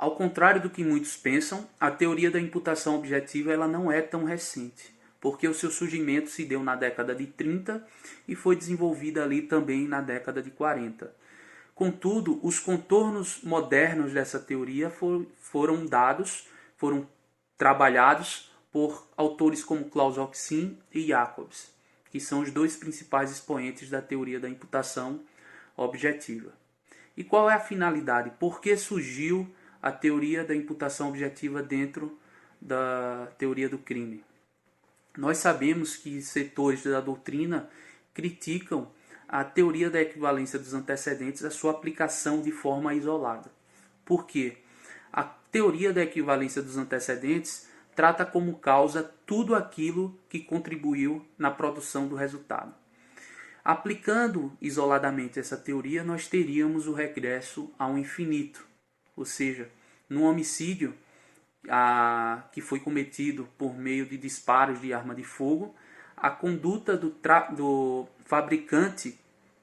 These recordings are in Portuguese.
Ao contrário do que muitos pensam, a teoria da imputação objetiva ela não é tão recente, porque o seu surgimento se deu na década de 30 e foi desenvolvida ali também na década de 40. Contudo, os contornos modernos dessa teoria foram trabalhados por autores como Klaus Oxin e Jacobs, que são os dois principais expoentes da teoria da imputação objetiva. E qual é a finalidade? Por que surgiu a teoria da imputação objetiva dentro da teoria do crime? Nós sabemos que setores da doutrina criticam a teoria da equivalência dos antecedentes, a sua aplicação de forma isolada. Por quê? A teoria da equivalência dos antecedentes trata como causa tudo aquilo que contribuiu na produção do resultado. Aplicando isoladamente essa teoria, nós teríamos o regresso ao infinito, ou seja, no homicídio que foi cometido por meio de disparos de arma de fogo, a conduta do fabricante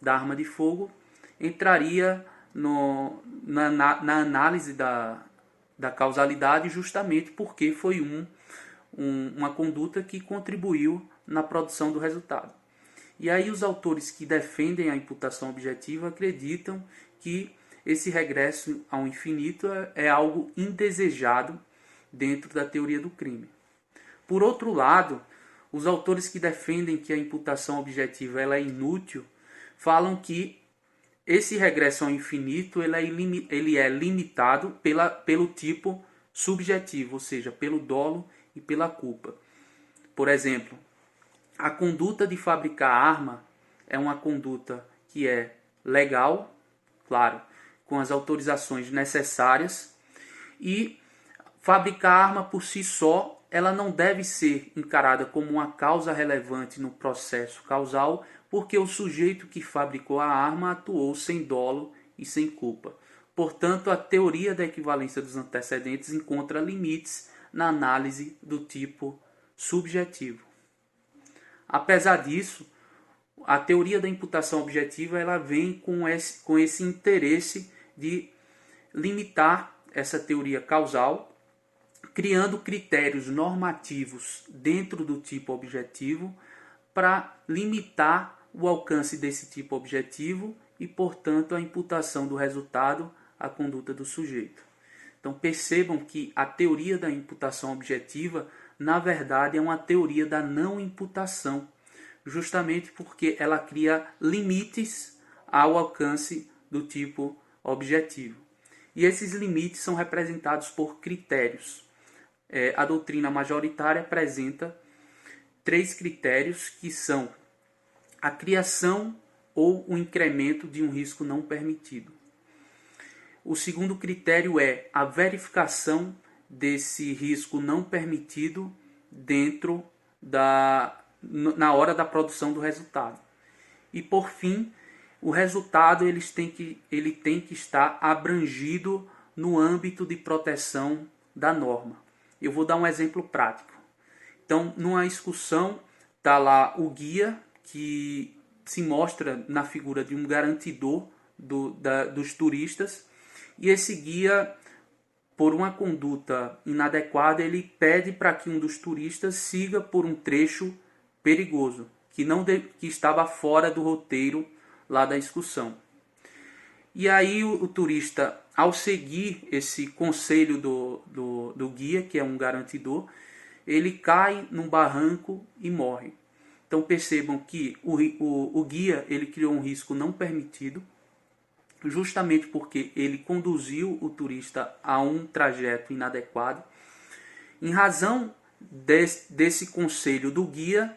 da arma de fogo entraria na análise da causalidade, justamente porque foi uma conduta que contribuiu na produção do resultado. E aí os autores que defendem a imputação objetiva acreditam que esse regresso ao infinito é algo indesejado dentro da teoria do crime. Por outro lado, os autores que defendem que a imputação objetiva ela é inútil falam que esse regresso ao infinito ele é limitado pelo tipo subjetivo, ou seja, pelo dolo e pela culpa. Por exemplo, a conduta de fabricar arma é uma conduta que é legal, claro, com as autorizações necessárias, e fabricar arma por si só ela não deve ser encarada como uma causa relevante no processo causal, porque o sujeito que fabricou a arma atuou sem dolo e sem culpa. Portanto, a teoria da equivalência dos antecedentes encontra limites na análise do tipo subjetivo. Apesar disso, a teoria da imputação objetiva ela vem com esse interesse de limitar essa teoria causal, criando critérios normativos dentro do tipo objetivo para limitar o alcance desse tipo objetivo e, portanto, a imputação do resultado à conduta do sujeito. Então percebam que a teoria da imputação objetiva, na verdade, é uma teoria da não imputação, justamente porque ela cria limites ao alcance do tipo objetivo. E esses limites são representados por critérios. A doutrina majoritária apresenta 3 critérios que são a criação ou o incremento de um risco não permitido. O segundo critério é a verificação desse risco não permitido na hora da produção do resultado. E por fim, o resultado ele tem que estar abrangido no âmbito de proteção da norma. Eu vou dar um exemplo prático. Então, numa excursão, está lá o guia, que se mostra na figura de um garantidor dos turistas, e esse guia, por uma conduta inadequada, ele pede para que um dos turistas siga por um trecho perigoso, que estava fora do roteiro lá da excursão. E aí o turista, ao seguir esse conselho do guia, que é um garantidor, ele cai num barranco e morre. Então percebam que o guia ele criou um risco não permitido, justamente porque ele conduziu o turista a um trajeto inadequado. Em razão desse conselho do guia,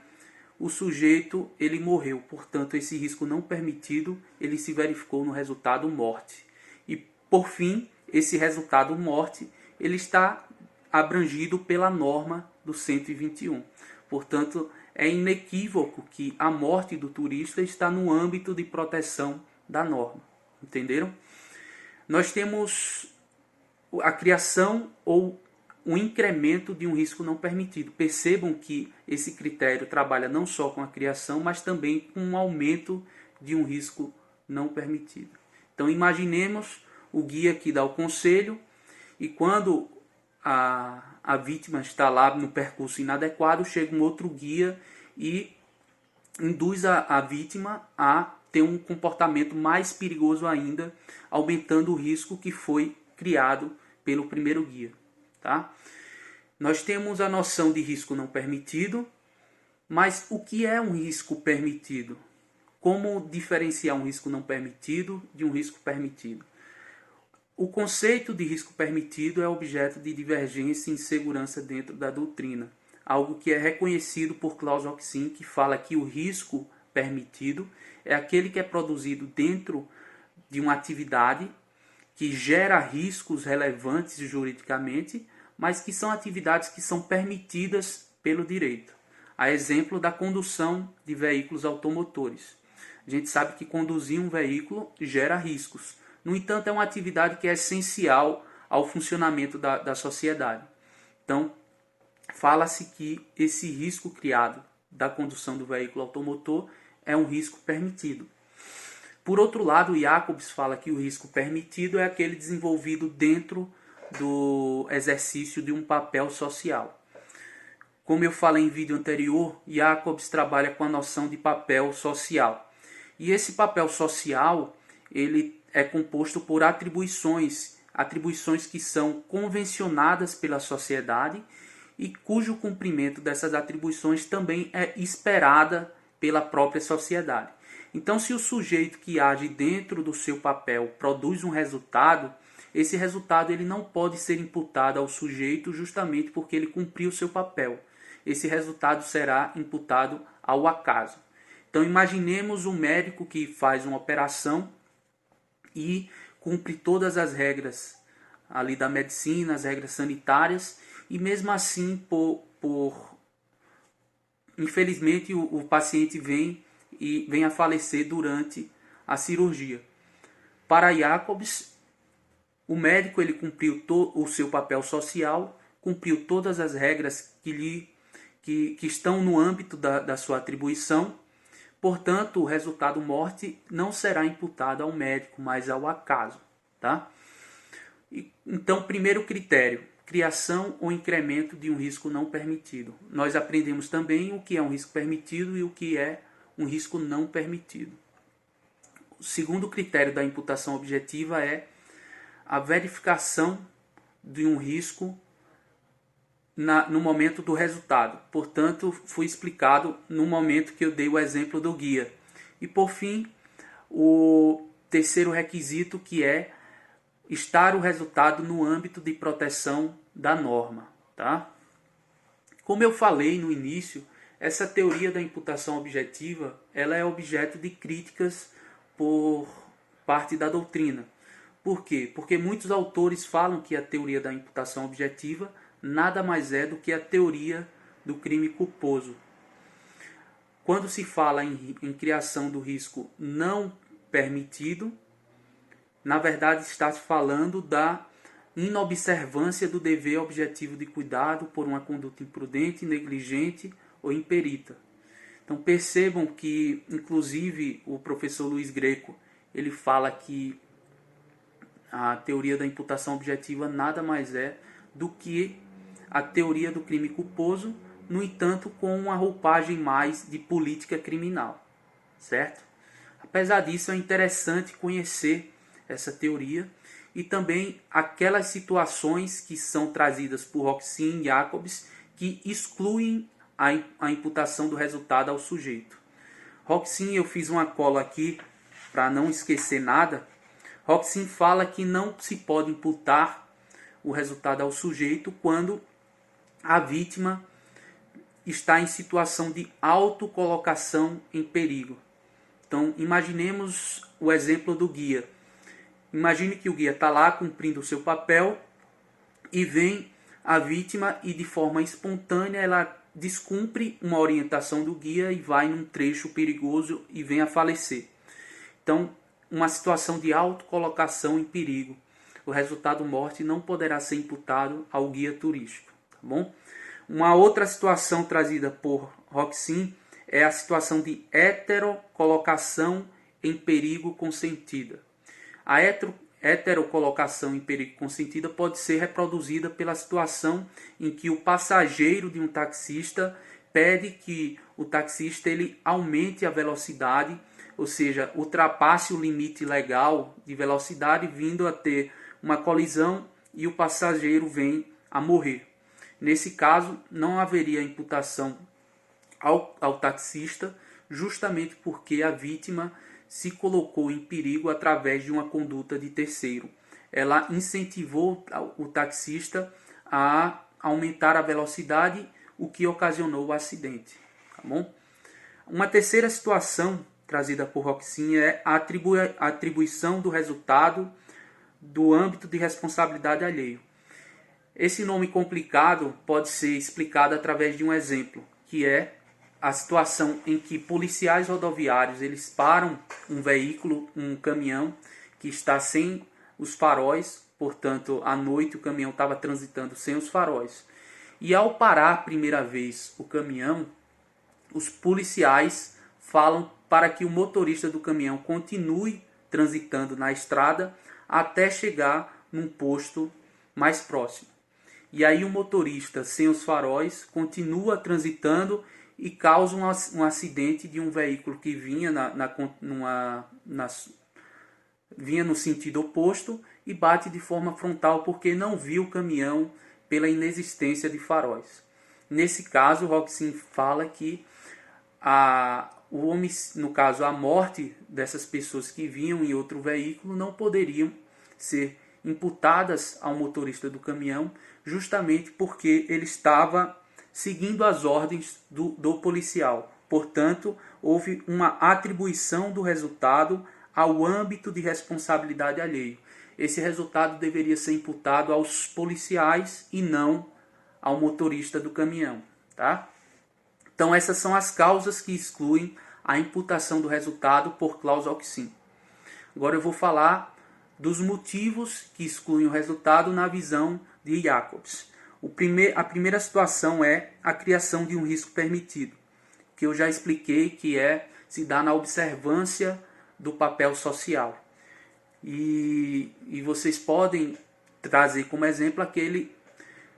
o sujeito ele morreu. Portanto, esse risco não permitido ele se verificou no resultado morte. E por fim, esse resultado morte ele está abrangido pela norma do 121. Portanto, é inequívoco que a morte do turista está no âmbito de proteção da norma. Entenderam? Nós temos a criação ou o incremento de um risco não permitido. Percebam que esse critério trabalha não só com a criação, mas também com um aumento de um risco não permitido. Então imaginemos o guia que dá o conselho e quando a vítima está lá no percurso inadequado, chega um outro guia e induz a vítima a ter um comportamento mais perigoso ainda, aumentando o risco que foi criado pelo primeiro guia. Tá? Nós temos a noção de risco não permitido, mas o que é um risco permitido? Como diferenciar um risco não permitido de um risco permitido? O conceito de risco permitido é objeto de divergência e insegurança dentro da doutrina, algo que é reconhecido por Klaus Roxin, que fala que o risco permitido é aquele que é produzido dentro de uma atividade que gera riscos relevantes juridicamente, mas que são atividades que são permitidas pelo direito. A exemplo da condução de veículos automotores. A gente sabe que conduzir um veículo gera riscos. No entanto, é uma atividade que é essencial ao funcionamento da sociedade. Então, fala-se que esse risco criado da condução do veículo automotor é um risco permitido. Por outro lado, Jacobs fala que o risco permitido é aquele desenvolvido dentro do exercício de um papel social. Como eu falei em vídeo anterior, Jacobs trabalha com a noção de papel social. E esse papel social, ele é composto por atribuições que são convencionadas pela sociedade e cujo cumprimento dessas atribuições também é esperada pela própria sociedade. Então, se o sujeito que age dentro do seu papel produz um resultado, esse resultado ele não pode ser imputado ao sujeito justamente porque ele cumpriu o seu papel. Esse resultado será imputado ao acaso. Então, imaginemos um médico que faz uma operação e cumpre todas as regras ali da medicina, as regras sanitárias, e mesmo assim, infelizmente, o paciente vem a falecer durante a cirurgia. Para Jacobs, o médico ele cumpriu o seu papel social, cumpriu todas as regras que estão no âmbito da sua atribuição. Portanto, o resultado morte não será imputado ao médico, mas ao acaso. Tá? Então, primeiro critério, criação ou incremento de um risco não permitido. Nós aprendemos também o que é um risco permitido e o que é um risco não permitido. O segundo critério da imputação objetiva é a verificação de um risco no momento do resultado. Portanto, foi explicado no momento que eu dei o exemplo do guia. E por fim, o terceiro requisito, que é estar o resultado no âmbito de proteção da norma. Tá? Como eu falei no início, essa teoria da imputação objetiva ela é objeto de críticas por parte da doutrina. Por quê? Porque muitos autores falam que a teoria da imputação objetiva nada mais é do que a teoria do crime culposo. Quando se fala em criação do risco não permitido, na verdade está se falando da inobservância do dever objetivo de cuidado por uma conduta imprudente, negligente ou imperita. Então percebam que, inclusive, o professor Luiz Greco, ele fala que a teoria da imputação objetiva nada mais é do que a teoria do crime culposo, no entanto, com uma roupagem mais de política criminal, certo? Apesar disso, é interessante conhecer essa teoria e também aquelas situações que são trazidas por Roxin e Jacobs que excluem a imputação do resultado ao sujeito. Roxin, eu fiz uma cola aqui para não esquecer nada. Roxin fala que não se pode imputar o resultado ao sujeito quando a vítima está em situação de autocolocação em perigo. Então, imaginemos o exemplo do guia. Imagine que o guia está lá cumprindo o seu papel e vem a vítima e de forma espontânea ela descumpre uma orientação do guia e vai num trecho perigoso e vem a falecer. Então, uma situação de autocolocação em perigo. O resultado morte não poderá ser imputado ao guia turístico. Tá bom? Uma outra situação trazida por Roxin é a situação de heterocolocação em perigo consentida. A heterocolocação em perigo consentida pode ser reproduzida pela situação em que o passageiro de um taxista pede que o taxista ele aumente a velocidade, ou seja, ultrapasse o limite legal de velocidade, vindo a ter uma colisão e o passageiro vem a morrer. Nesse caso, não haveria imputação ao taxista, justamente porque a vítima se colocou em perigo através de uma conduta de terceiro. Ela incentivou o taxista a aumentar a velocidade, o que ocasionou o acidente. Tá bom? Uma terceira situação trazida por Roxin é a atribuição do resultado do âmbito de responsabilidade alheio. Esse nome complicado pode ser explicado através de um exemplo, que é a situação em que policiais rodoviários eles param um veículo, um caminhão que está sem os faróis, portanto, à noite o caminhão estava transitando sem os faróis. E ao parar a primeira vez o caminhão, os policiais falam para que o motorista do caminhão continue transitando na estrada até chegar num posto mais próximo. E aí o motorista sem os faróis continua transitando e causa um acidente de um veículo que vinha, vinha no sentido oposto e bate de forma frontal porque não viu o caminhão pela inexistência de faróis. Nesse caso, Roxin fala que no caso, a morte dessas pessoas que vinham em outro veículo não poderiam ser imputadas ao motorista do caminhão, justamente porque ele estava seguindo as ordens do policial. Portanto, houve uma atribuição do resultado ao âmbito de responsabilidade alheio. Esse resultado deveria ser imputado aos policiais e não ao motorista do caminhão. Tá? Então essas são as causas que excluem a imputação do resultado por Klaus Roxin. Agora eu vou falar dos motivos que excluem o resultado na visão de Jacobs. A primeira situação é a criação de um risco permitido, que eu já expliquei que se dá na observância do papel social. E vocês podem trazer como exemplo aquele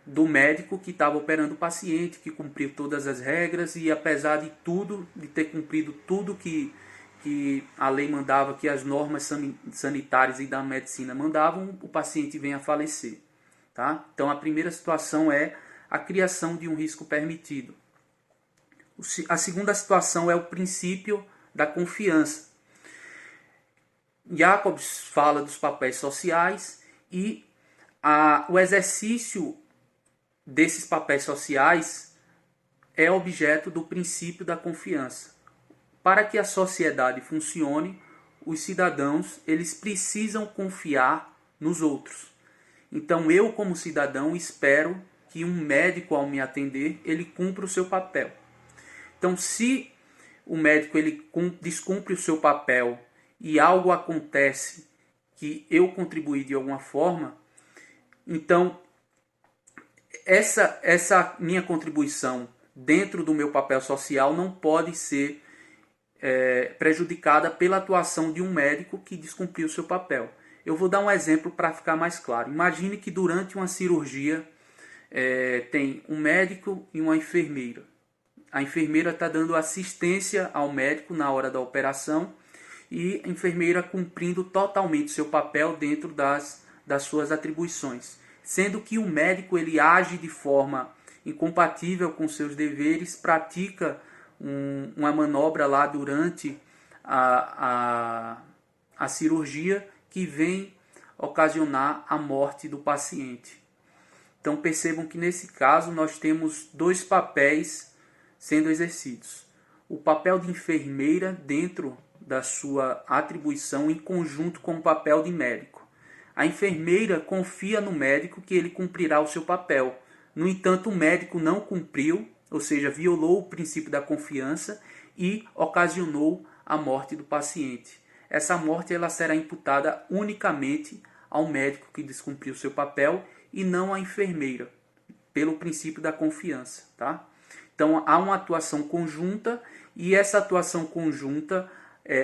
do médico que estava operando o paciente, que cumpriu todas as regras e apesar de tudo, de ter cumprido tudo que a lei mandava, que as normas sanitárias e da medicina mandavam, o paciente vem a falecer. Tá? Então a primeira situação é a criação de um risco permitido. A segunda situação é o princípio da confiança. Jacobs fala dos papéis sociais e o exercício desses papéis sociais é objeto do princípio da confiança. Para que a sociedade funcione, os cidadãos eles precisam confiar nos outros. Então eu, como cidadão, espero que um médico, ao me atender, ele cumpra o seu papel. Então, se o médico ele descumpre o seu papel e algo acontece que eu contribuí de alguma forma, então essa minha contribuição dentro do meu papel social não pode ser prejudicada pela atuação de um médico que descumpriu o seu papel. Eu vou dar um exemplo para ficar mais claro. Imagine que durante uma cirurgia tem um médico e uma enfermeira. A enfermeira está dando assistência ao médico na hora da operação e a enfermeira cumprindo totalmente seu papel dentro das suas atribuições. Sendo que o médico ele age de forma incompatível com seus deveres, pratica uma manobra lá durante a cirurgia que vem ocasionar a morte do paciente. Então percebam que nesse caso nós temos dois papéis sendo exercidos. O papel de enfermeira dentro da sua atribuição em conjunto com o papel de médico. A enfermeira confia no médico que ele cumprirá o seu papel. No entanto, o médico não cumpriu, ou seja, violou o princípio da confiança e ocasionou a morte do paciente. Essa morte ela será imputada unicamente ao médico que descumpriu seu papel e não à enfermeira, pelo princípio da confiança. Tá? Então há uma atuação conjunta e essa atuação conjunta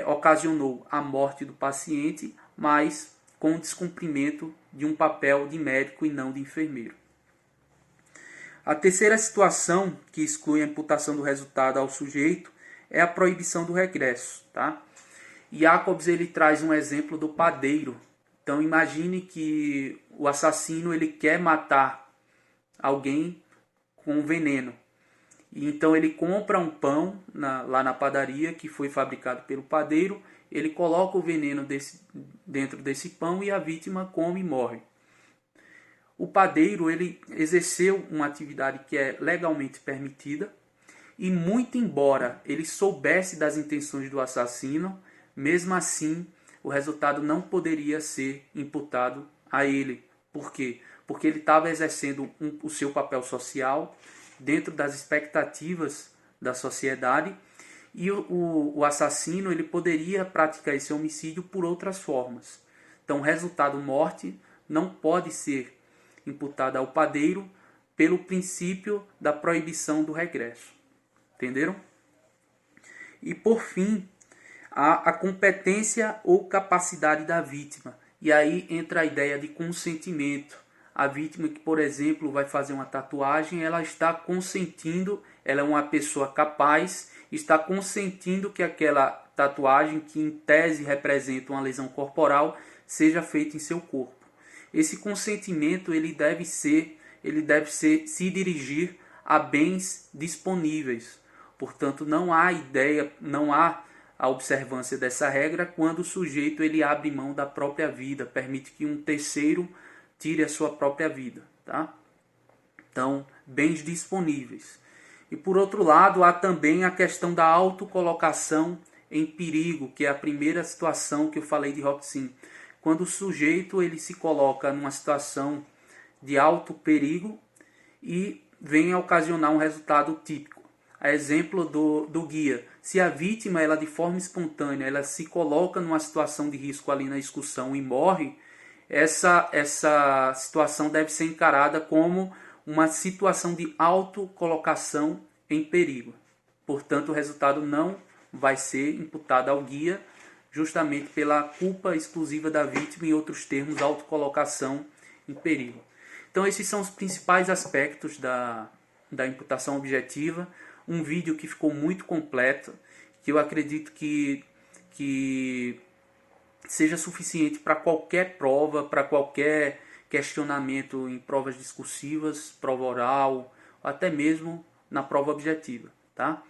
ocasionou a morte do paciente, mas com o descumprimento de um papel de médico e não de enfermeiro. A terceira situação que exclui a imputação do resultado ao sujeito é a proibição do regresso. Tá? Jacobs ele traz um exemplo do padeiro. Então imagine que o assassino ele quer matar alguém com veneno. E então ele compra um pão lá na padaria que foi fabricado pelo padeiro, ele coloca o veneno dentro desse pão e a vítima come e morre. O padeiro ele exerceu uma atividade que é legalmente permitida e muito embora ele soubesse das intenções do assassino, mesmo assim o resultado não poderia ser imputado a ele. Por quê? Porque ele estava exercendo o seu papel social dentro das expectativas da sociedade e o assassino ele poderia praticar esse homicídio por outras formas. Então o resultado morte não pode ser imputado ao padeiro pelo princípio da proibição do regresso. Entenderam? E por fim, a competência ou capacidade da vítima. E aí entra a ideia de consentimento. A vítima que, por exemplo, vai fazer uma tatuagem, ela está consentindo, ela é uma pessoa capaz, está consentindo que aquela tatuagem, que em tese representa uma lesão corporal, seja feita em seu corpo. Esse consentimento ele deve se dirigir a bens disponíveis. Portanto, não há a observância dessa regra quando o sujeito ele abre mão da própria vida, permite que um terceiro tire a sua própria vida. Tá? Então, bens disponíveis. E por outro lado, há também a questão da autocolocação em perigo, que é a primeira situação que eu falei de Roxin. Quando o sujeito ele se coloca numa situação de alto perigo e vem a ocasionar um resultado típico. A exemplo do guia. Se a vítima, ela de forma espontânea, ela se coloca numa situação de risco ali na excursão e morre, essa situação deve ser encarada como uma situação de autocolocação em perigo. Portanto, o resultado não vai ser imputado ao guia, justamente pela culpa exclusiva da vítima, em outros termos, autocolocação em perigo. Então, esses são os principais aspectos da imputação objetiva. Um vídeo que ficou muito completo, que eu acredito que seja suficiente para qualquer prova, para qualquer questionamento em provas discursivas, prova oral, até mesmo na prova objetiva. Tá?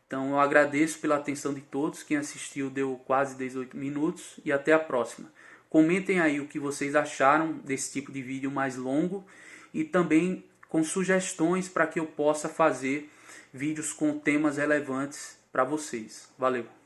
Então eu agradeço pela atenção de todos, quem assistiu deu quase 18 minutos e até a próxima. Comentem aí o que vocês acharam desse tipo de vídeo mais longo e também com sugestões para que eu possa fazer vídeos com temas relevantes para vocês. Valeu!